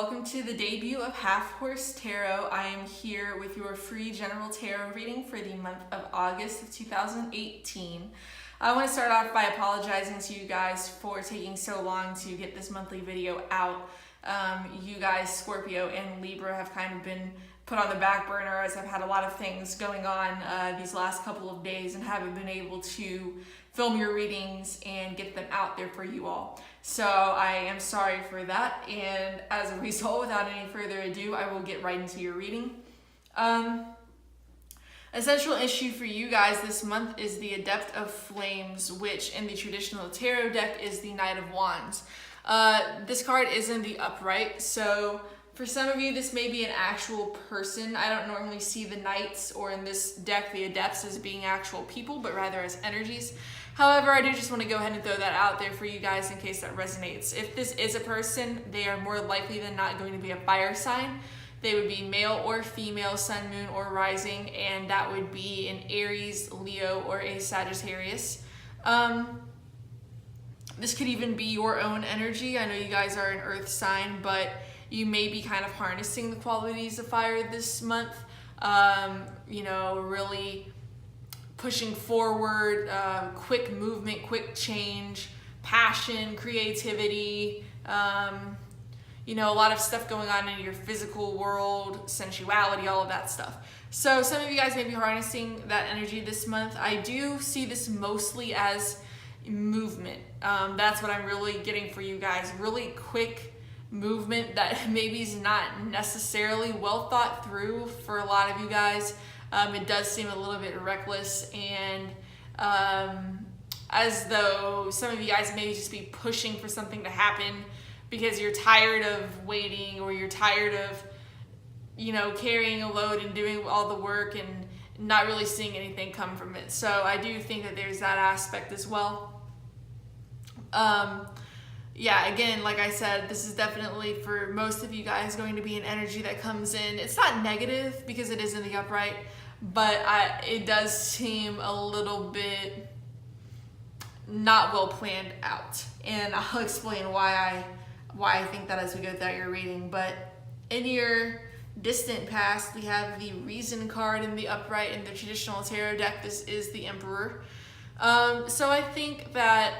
welcome to the debut of Half Horse Tarot. I am here with your free general tarot reading for the month of August of 2018. I want to start off by apologizing to you guys for taking so long to get this monthly video out. You guys, Scorpio and Libra, have kind of been put on the back burner as I've had a lot of things going on these last couple of days and haven't been able to film your readings and get them out there for you all. So I am sorry for that, and as a result, without any further ado, I will get right into your reading. A central issue for you guys this month is the Adept of Flames, which in the traditional tarot deck is the Knight of Wands. This card is in the upright, so for some of you, this may be an actual person. I don't normally see the knights, or in this deck, the adepts, as being actual people, but rather as energies. However, I do just want to go ahead and throw that out there for you guys in case that resonates. If this is a person, they are more likely than not going to be a fire sign. They would be male or female, sun, moon, or rising, and that would be an Aries, Leo, or a Sagittarius. This could even be your own energy. I know you guys are an earth sign, but you may be kind of harnessing the qualities of fire this month. Really pushing forward, quick movement, quick change, passion, creativity, a lot of stuff going on in your physical world, sensuality, all of that stuff. So some of you guys may be harnessing that energy this month. I do see this mostly as movement. That's what I'm really getting for you guys. Really quick movement that maybe is not necessarily well thought through for a lot of you guys. It does seem a little bit reckless, and as though some of you guys may just be pushing for something to happen because you're tired of waiting, or you're tired of, carrying a load and doing all the work and not really seeing anything come from it. So I do think that there's that aspect as well. Again, like I said, this is definitely for most of you guys going to be an energy that comes in. It's not negative because it is in the upright, but it does seem a little bit not well planned out. And I'll explain why I think that as we go through your reading. But in your distant past, we have the Reason card in the upright. In the traditional tarot deck, this is the Emperor. So I think that,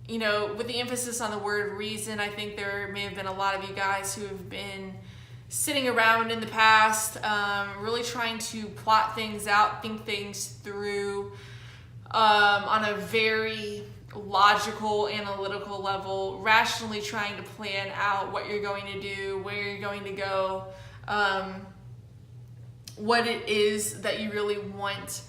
with the emphasis on the word reason, I think there may have been a lot of you guys who have been sitting around in the past, really trying to plot things out, think things through on a very logical, analytical level, rationally trying to plan out what you're going to do, where you're going to go, what it is that you really want.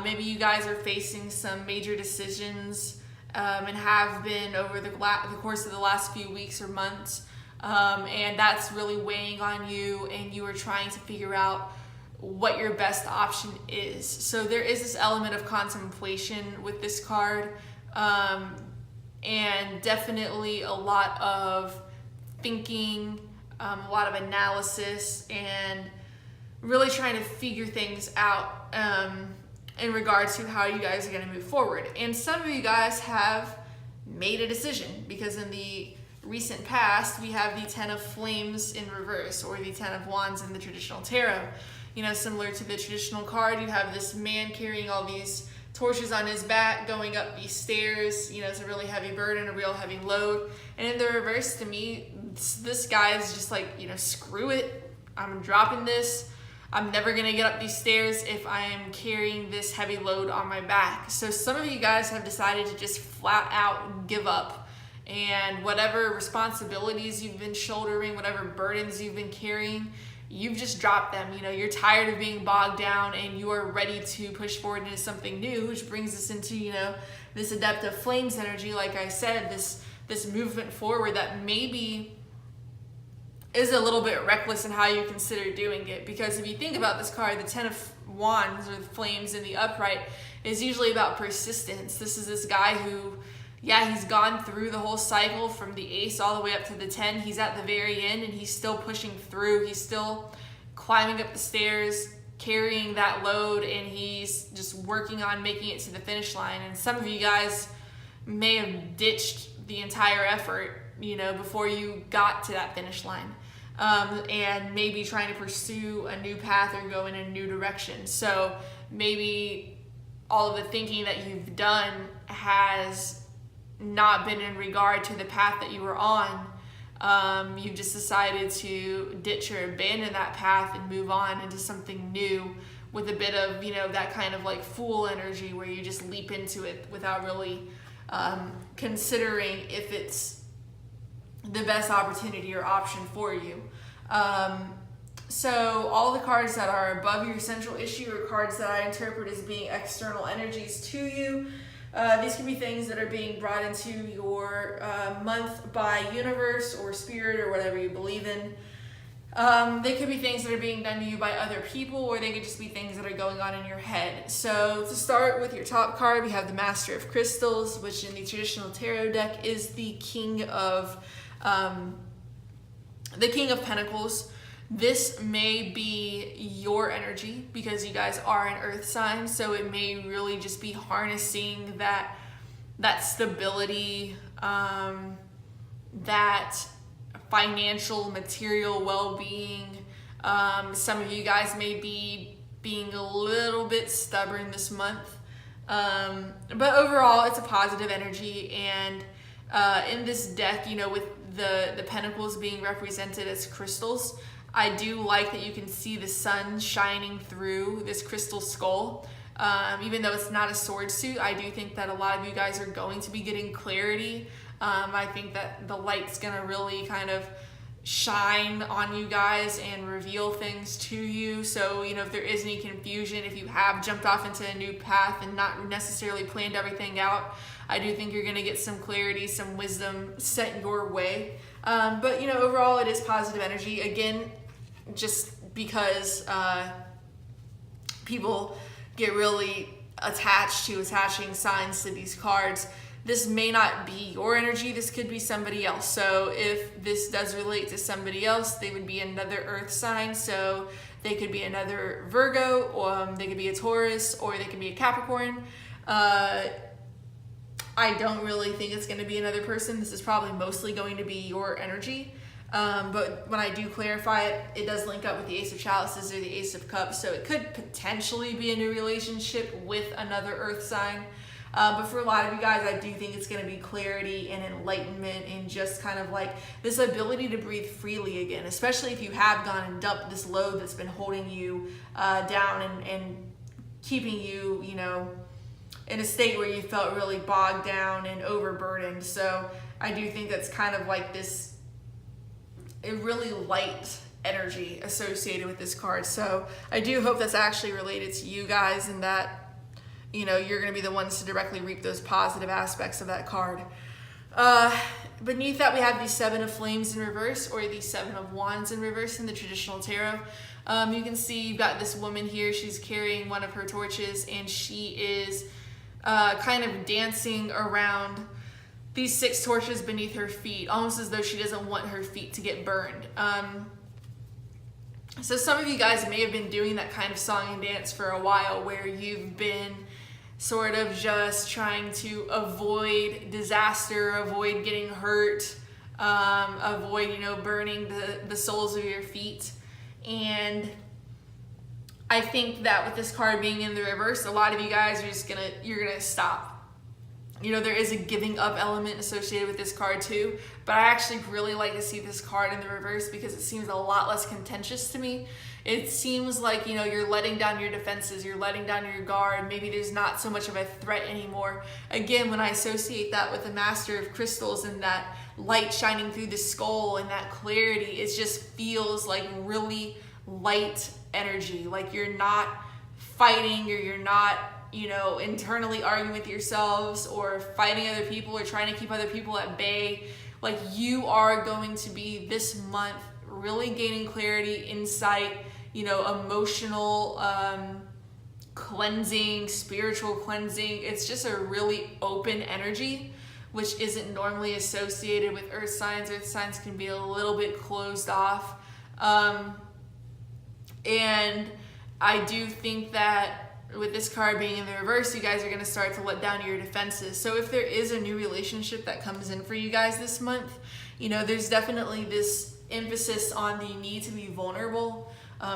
Maybe you guys are facing some major decisions and have been over the course of the last few weeks or months, and that's really weighing on you, and you are trying to figure out what your best option is. So there is this element of contemplation with this card, and definitely a lot of thinking, a lot of analysis, and really trying to figure things out in regards to how you guys are going to move forward. And some of you guys have made a decision, because in the recent past we have the Ten of Flames in reverse, or the Ten of Wands in the traditional tarot. Similar to the traditional card, you have this man carrying all these torches on his back going up these stairs. It's a really heavy burden, a real heavy load. And in the reverse, to me, this guy is just like, screw it, I'm dropping this. I'm never gonna get up these stairs if I am carrying this heavy load on my back. So some of you guys have decided to just flat out give up, and whatever responsibilities you've been shouldering, whatever burdens you've been carrying, you've just dropped them. You're tired of being bogged down, and you are ready to push forward into something new, which brings us into, this Adept of Flames energy. Like I said, this movement forward that maybe is a little bit reckless in how you consider doing it. Because if you think about this card, the Ten of Wands, or the Flames in the upright, is usually about persistence. This is this guy who, he's gone through the whole cycle from the Ace all the way up to the 10. He's at the very end, and he's still pushing through. He's still climbing up the stairs, carrying that load, and he's just working on making it to the finish line. And some of you guys may have ditched the entire effort, before you got to that finish line. and maybe trying to pursue a new path or go in a new direction. So maybe all of the thinking that you've done has not been in regard to the path that you were on. You've just decided to ditch or abandon that path and move on into something new with a bit of, that kind of like fool energy where you just leap into it without really considering if it's the best opportunity or option for you. So all the cards that are above your central issue are cards that I interpret as being external energies to you. These can be things that are being brought into your month by universe or spirit or whatever you believe in. They could be things that are being done to you by other people, or they could just be things that are going on in your head. So to start with your top card, we have the Master of Crystals, which in the traditional tarot deck is the King of Pentacles. This may be your energy because you guys are an earth sign, so it may really just be harnessing that stability, that financial, material well-being. Some of you guys may be being a little bit stubborn this month, but overall it's a positive energy. And in this deck, with the pentacles being represented as crystals, I do like that you can see the sun shining through this crystal skull. Even though it's not a sword suit, I do think that a lot of you guys are going to be getting clarity. I think that the light's gonna really kind of shine on you guys and reveal things to you. So, if there is any confusion, if you have jumped off into a new path and not necessarily planned everything out, I do think you're gonna get some clarity, some wisdom sent your way. But, overall it is positive energy. Again, just because people get really attached to attaching signs to these cards, this may not be your energy. This could be somebody else. So if this does relate to somebody else, they would be another earth sign. So they could be another Virgo, or they could be a Taurus, or they could be a Capricorn. I don't really think it's going to be another person. This is probably mostly going to be your energy. But when I do clarify it, it does link up with the Ace of Chalices or the Ace of Cups. So it could potentially be a new relationship with another earth sign. But for a lot of you guys, I do think it's going to be clarity and enlightenment and just kind of like this ability to breathe freely again, especially if you have gone and dumped this load that's been holding you down and keeping you, in a state where you felt really bogged down and overburdened. So I do think that's kind of like this, a really light energy associated with this card. So I do hope that's actually related to you guys and that you're going to be the ones to directly reap those positive aspects of that card. Beneath that, we have the Seven of Flames in reverse, or the Seven of Wands in reverse in the traditional tarot. You can see you've got this woman here. She's carrying one of her torches, and she is kind of dancing around these 6 torches beneath her feet, almost as though she doesn't want her feet to get burned. So some of you guys may have been doing that kind of song and dance for a while, where you've been sort of just trying to avoid disaster, avoid getting hurt, avoid, burning the soles of your feet. And I think that with this card being in the reverse, a lot of you guys are you're gonna stop. There is a giving up element associated with this card too, but I actually really like to see this card in the reverse because it seems a lot less contentious to me. It seems like, you're letting down your defenses, you're letting down your guard. Maybe there's not so much of a threat anymore. Again, when I associate that with the Master of Crystals and that light shining through the skull and that clarity, it just feels like really light energy. Like you're not fighting, or you're not internally arguing with yourselves or fighting other people or trying to keep other people at bay. Like you are going to be this month really gaining clarity, insight, emotional cleansing, spiritual cleansing. It's just a really open energy, which isn't normally associated with earth signs. Earth signs can be a little bit closed off. And I do think that with this card being in the reverse, you guys are going to start to let down your defenses. So if there is a new relationship that comes in for you guys this month, there's definitely this emphasis on the need to be vulnerable,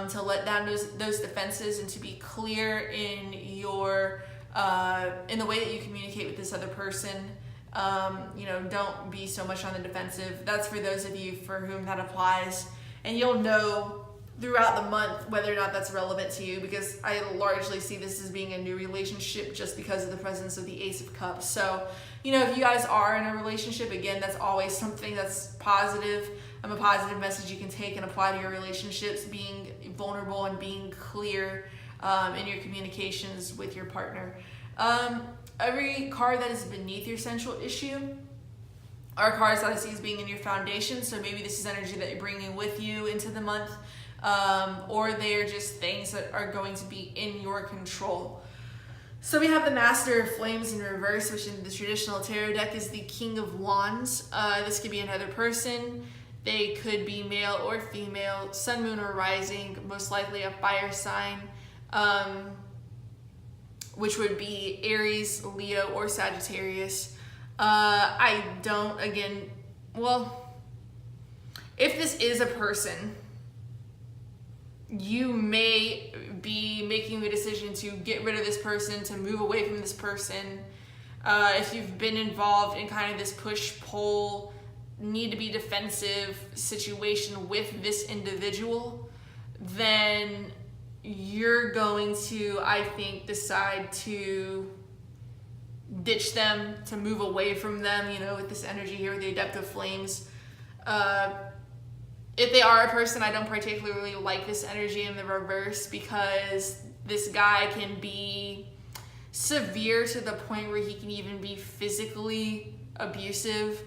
to let down those defenses, and to be clear in your in the way that you communicate with this other person. Don't be so much on the defensive. That's for those of you for whom that applies. And you'll know throughout the month whether or not that's relevant to you, because I largely see this as being a new relationship just because of the presence of the Ace of Cups. So, if you guys are in a relationship, again, that's always something that's positive. A positive message you can take and apply to your relationships, being vulnerable and being clear in your communications with your partner. Every card that is beneath your central issue are cards that I see as being in your foundation. So maybe this is energy that you're bringing with you into the month, or they're just things that are going to be in your control. So we have the Master of Flames in reverse, which in the traditional tarot deck is the King of Wands. This could be another person. They could be male or female, sun, moon, or rising, most likely a fire sign, which would be Aries, Leo, or Sagittarius. If this is a person, you may be making the decision to get rid of this person, to move away from this person. If you've been involved in kind of this push-pull, need to be defensive situation with this individual, then you're going to, I think, decide to ditch them, to move away from them, with this energy here with the Adept of Flames. If they are a person, I don't particularly like this energy in the reverse, because this guy can be severe to the point where he can even be physically abusive.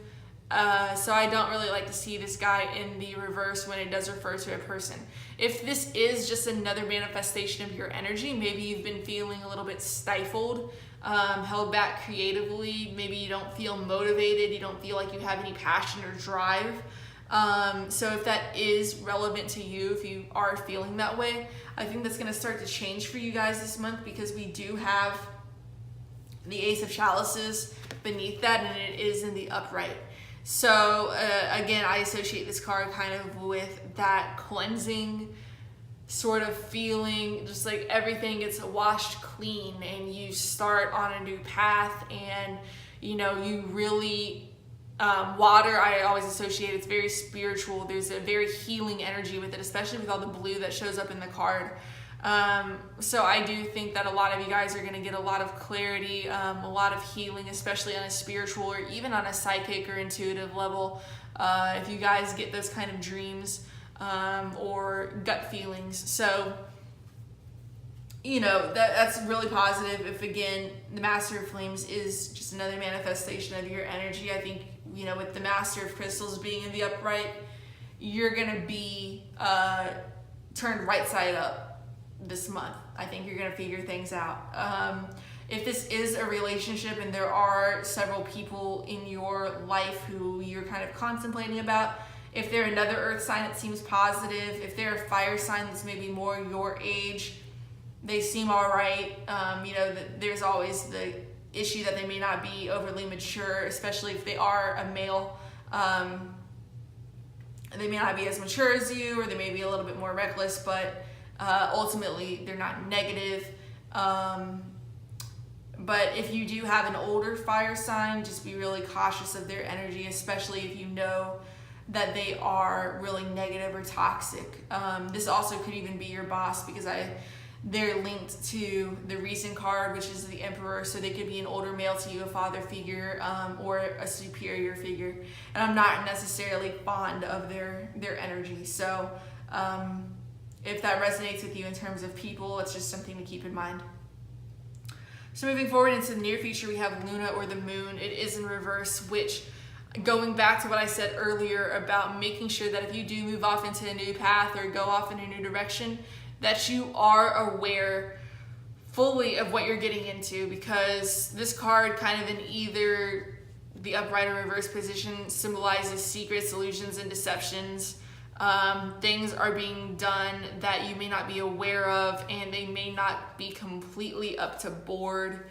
So I don't really like to see this guy in the reverse when it does refer to a person. If this is just another manifestation of your energy, maybe you've been feeling a little bit stifled, held back creatively, maybe you don't feel motivated, you don't feel like you have any passion or drive. So if that is relevant to you, if you are feeling that way, I think that's going to start to change for you guys this month, because we do have the Ace of Chalices beneath that, and it is in the upright. So again, I associate this card kind of with that cleansing sort of feeling, just like everything gets washed clean and you start on a new path, and you really water, I always associate, it's very spiritual. There's a very healing energy with it, especially with all the blue that shows up in the card. So I do think that a lot of you guys are going to get a lot of clarity, a lot of healing, especially on a spiritual or even on a psychic or intuitive level. If you guys get those kind of dreams or gut feelings. So, that's really positive. If, again, the Master of Flames is just another manifestation of your energy, I think, with the Master of Crystals being in the upright, you're going to be turned right side up this month. I think you're going to figure things out. If this is a relationship and there are several people in your life who you're kind of contemplating about, if they're another earth sign, it seems positive. If they're a fire sign that's maybe more your age, they seem all right. There's always the issue that they may not be overly mature, especially if they are a male. They may not be as mature as you, or they may be a little bit more reckless, but ultimately they're not negative. But if you do have an older fire sign, just be really cautious of their energy, especially if you know that they are really negative or toxic. This also could even be your boss, because they're linked to the Reason card, which is the Emperor, so they could be an older male to you, a father figure, or a superior figure. And I'm not necessarily fond of their energy. So if that resonates with you in terms of people, it's just something to keep in mind. So moving forward into the near future, we have Luna, or the Moon. It is in reverse, which, going back to what I said earlier about making sure that if you do move off into a new path or go off in a new direction, that you are aware fully of what you're getting into, because this card kind of in either the upright or reverse position symbolizes secrets, illusions, and deceptions. Things are being done that you may not be aware of, and they may not be completely up to board.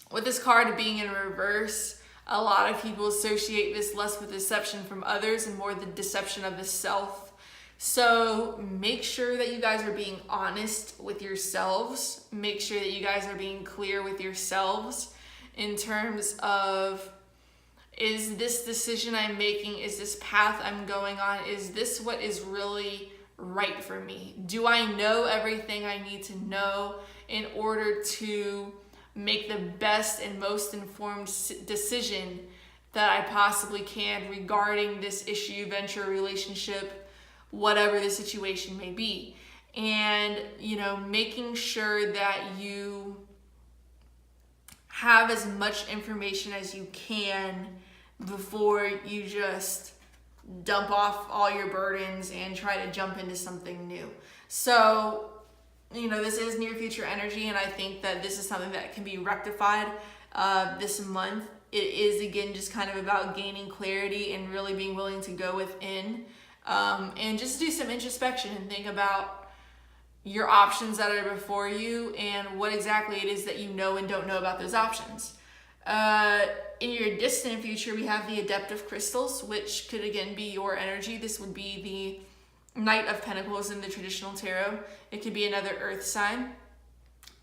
With this card being in reverse, A lot of people associate this less with deception from others and more the deception of the self. So make sure that you guys are being honest with yourselves. Make sure that you guys are being clear with yourselves in terms of, is this decision I'm making, is this path I'm going on, is this what is really right for me? Do I know everything I need to know in order to make the best and most informed decision that I possibly can regarding this issue, venture, relationship, whatever the situation may be? And, making sure that you have as much information as you can before you just dump off all your burdens and try to jump into something new. So, this is near future energy, and I think that this is something that can be rectified this month. It is, again, just kind of about gaining clarity and really being willing to go within and just do some introspection and think about your options that are before you and what exactly it is that you know and don't know about those options. In your distant future, we have the Adeptive Crystals, which could again be your energy. This would be the Knight of Pentacles in the traditional tarot. It could be another earth sign.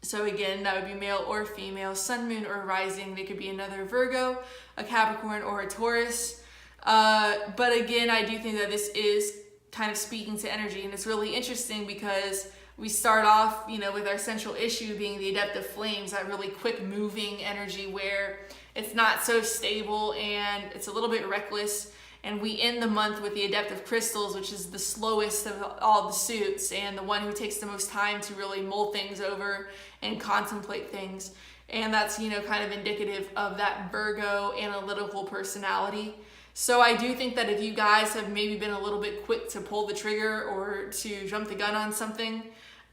So again, that would be male or female, sun, moon, or rising. They could be another Virgo, a Capricorn, or a Taurus. But again, I do think that this is kind of speaking to energy, and it's really interesting because we start off, with our central issue being the Adeptive Flames, that really quick moving energy where it's not so stable and it's a little bit reckless. And we end the month with the Adeptive Crystals, which is the slowest of all the suits and the one who takes the most time to really mull things over and contemplate things. And that's, kind of indicative of that Virgo analytical personality. So I do think that if you guys have maybe been a little bit quick to pull the trigger or to jump the gun on something,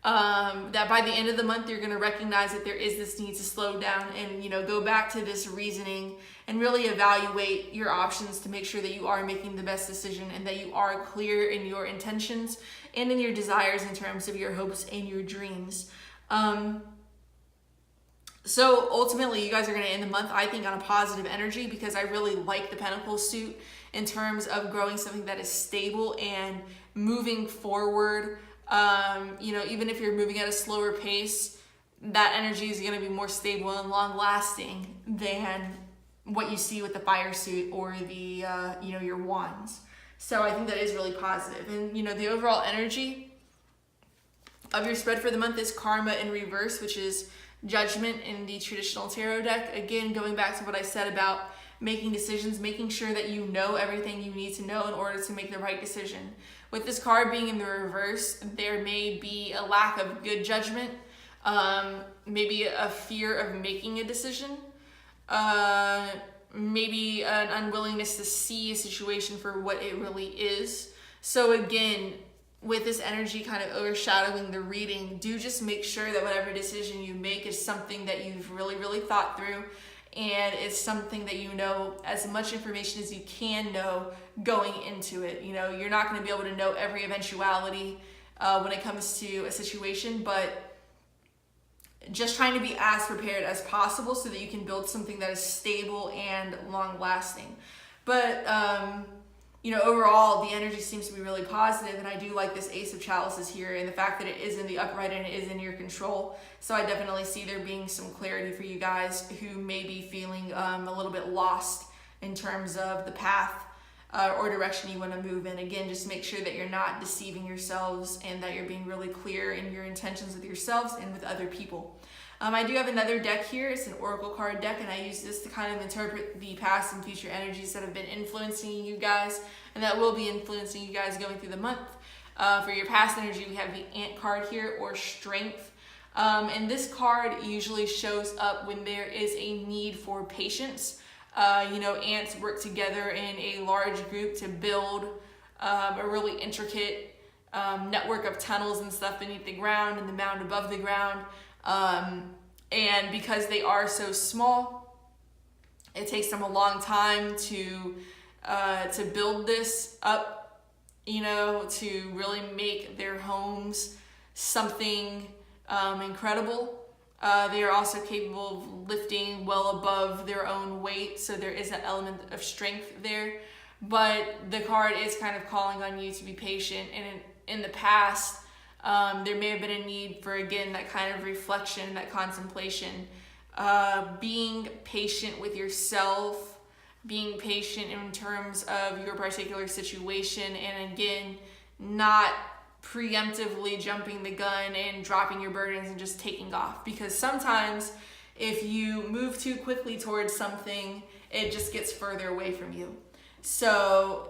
that by the end of the month, you're going to recognize that there is this need to slow down and, go back to this reasoning and really evaluate your options to make sure that you are making the best decision and that you are clear in your intentions and in your desires in terms of your hopes and your dreams. So ultimately, you guys are going to end the month, I think, on a positive energy because I really like the Pentacles suit in terms of growing something that is stable and moving forward. Even if you're moving at a slower pace, that energy is going to be more stable and long lasting than what you see with the fire suit or the, your wands. So I think that is really positive. And, the overall energy of your spread for the month is karma in reverse, which is judgment in the traditional tarot deck. Again, going back to what I said about making decisions, making sure that you know everything you need to know in order to make the right decision. With this card being in the reverse, there may be a lack of good judgment, maybe a fear of making a decision, maybe an unwillingness to see a situation for what it really is. So again, with this energy kind of overshadowing the reading, do just make sure that whatever decision you make is something that you've really, really thought through and it's something that you know as much information as you can know going into it. You're not going to be able to know every eventuality when it comes to a situation, but just trying to be as prepared as possible so that you can build something that is stable and long lasting. But overall, the energy seems to be really positive, and I do like this Ace of Chalices here and the fact that it is in the upright and it is in your control. So I definitely see there being some clarity for you guys who may be feeling a little bit lost in terms of the path or direction you want to move in. Again, just make sure that you're not deceiving yourselves and that you're being really clear in your intentions with yourselves and with other people. I do have another deck here. It's an oracle card deck, and I use this to kind of interpret the past and future energies that have been influencing you guys and that will be influencing you guys going through the month. For your past energy, we have the Ant card here, or Strength. And this card usually shows up when there is a need for patience. Ants work together in a large group to build a really intricate network of tunnels and stuff beneath the ground and the mound above the ground. And because they are so small, it takes them a long time to build this up, to really make their homes something incredible. They are also capable of lifting well above their own weight, so there is an element of strength there. But the card is kind of calling on you to be patient, and in the past, there may have been a need for, again, that kind of reflection, that contemplation, being patient with yourself, being patient in terms of your particular situation, and again, not preemptively jumping the gun and dropping your burdens and just taking off. Because sometimes if you move too quickly towards something, it just gets further away from you. So,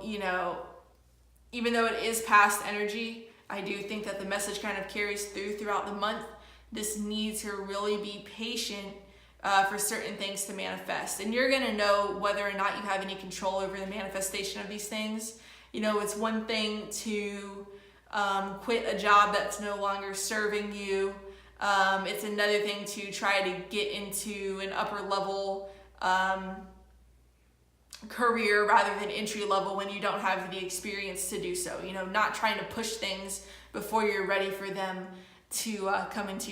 even though it is past energy, I do think that the message kind of carries throughout the month. This need to really be patient for certain things to manifest. And you're going to know whether or not you have any control over the manifestation of these things. It's one thing to quit a job that's no longer serving you. It's another thing to try to get into an upper level career rather than entry level when you don't have the experience to do so. Not trying to push things before you're ready for them to come into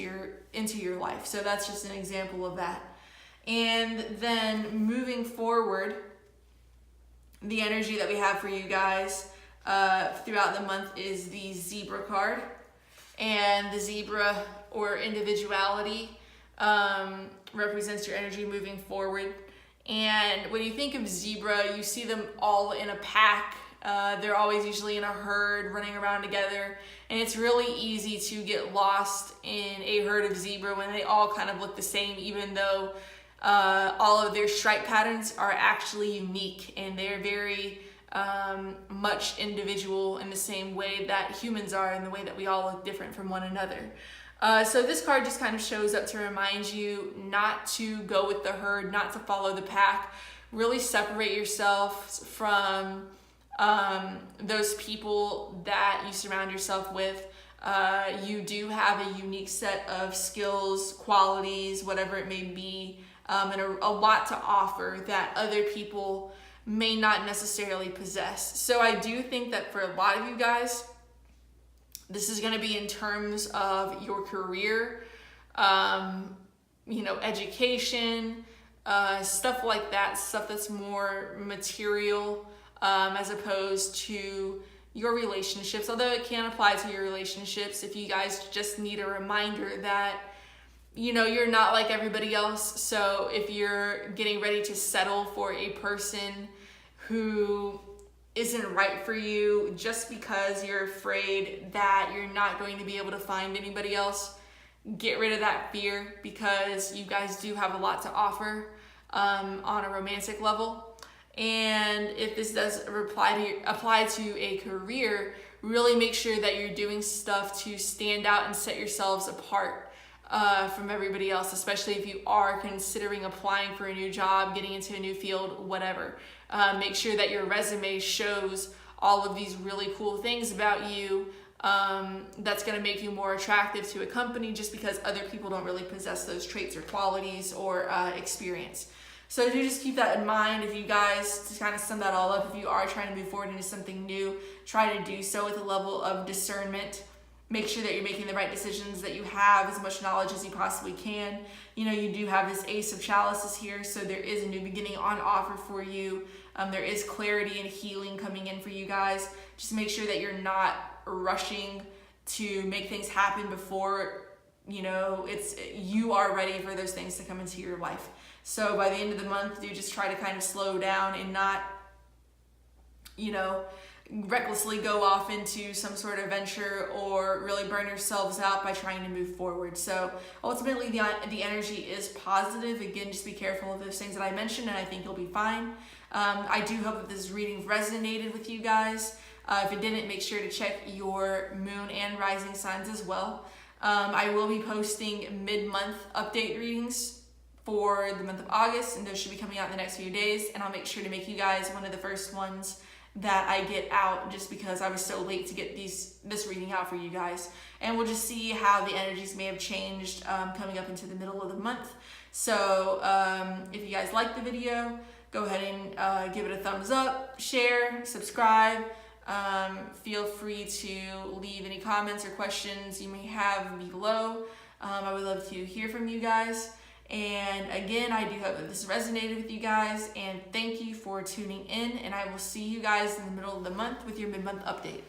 your life. So that's just an example of that. And then moving forward, the energy that we have for you guys throughout the month is the zebra card. And the zebra, or individuality, represents your energy moving forward. And when you think of zebra, you see them all in a pack. They're always usually in a herd running around together. And it's really easy to get lost in a herd of zebra when they all kind of look the same, even though all of their stripe patterns are actually unique, and they're very much individual in the same way that humans are, in the way that we all look different from one another. So this card just kind of shows up to remind you not to go with the herd, not to follow the pack. Really separate yourself from those people that you surround yourself with. You do have a unique set of skills, qualities, whatever it may be, and a lot to offer that other people may not necessarily possess. So I do think that for a lot of you guys, this is going to be in terms of your career, education, stuff like that, stuff that's more material, as opposed to your relationships. Although it can apply to your relationships if you guys just need a reminder that, you're not like everybody else. So if you're getting ready to settle for a person who isn't right for you just because you're afraid that you're not going to be able to find anybody else, get rid of that fear, because you guys do have a lot to offer on a romantic level. And if this does apply to a career, really make sure that you're doing stuff to stand out and set yourselves apart from everybody else, especially if you are considering applying for a new job, getting into a new field, whatever. Make sure that your resume shows all of these really cool things about you that's going to make you more attractive to a company, just because other people don't really possess those traits or qualities or experience. So do just keep that in mind. If you guys, to kind of sum that all up, if you are trying to move forward into something new, try to do so with a level of discernment. Make sure that you're making the right decisions, that you have as much knowledge as you possibly can. You do have this Ace of Chalices here, so there is a new beginning on offer for you. There is clarity and healing coming in for you guys. Just make sure that you're not rushing to make things happen before, you are ready for those things to come into your life. So by the end of the month, do just try to kind of slow down and not, recklessly go off into some sort of venture or really burn yourselves out by trying to move forward. So ultimately the energy is positive. Again, just be careful of those things that I mentioned, and I think you'll be fine. I do hope that this reading resonated with you guys. If it didn't, make sure to check your moon and rising signs as well. I will be posting mid-month update readings for the month of August, and those should be coming out in the next few days, and I'll make sure to make you guys one of the first ones that I get out, just because I was so late to get this reading out for you guys. And we'll just see how the energies may have changed coming up into the middle of the month. So if you guys like the video, go ahead and give it a thumbs up, share, subscribe. Feel free to leave any comments or questions you may have below. I would love to hear from you guys. And again, I do hope that this resonated with you guys, and thank you for tuning in, and I will see you guys in the middle of the month with your mid-month update.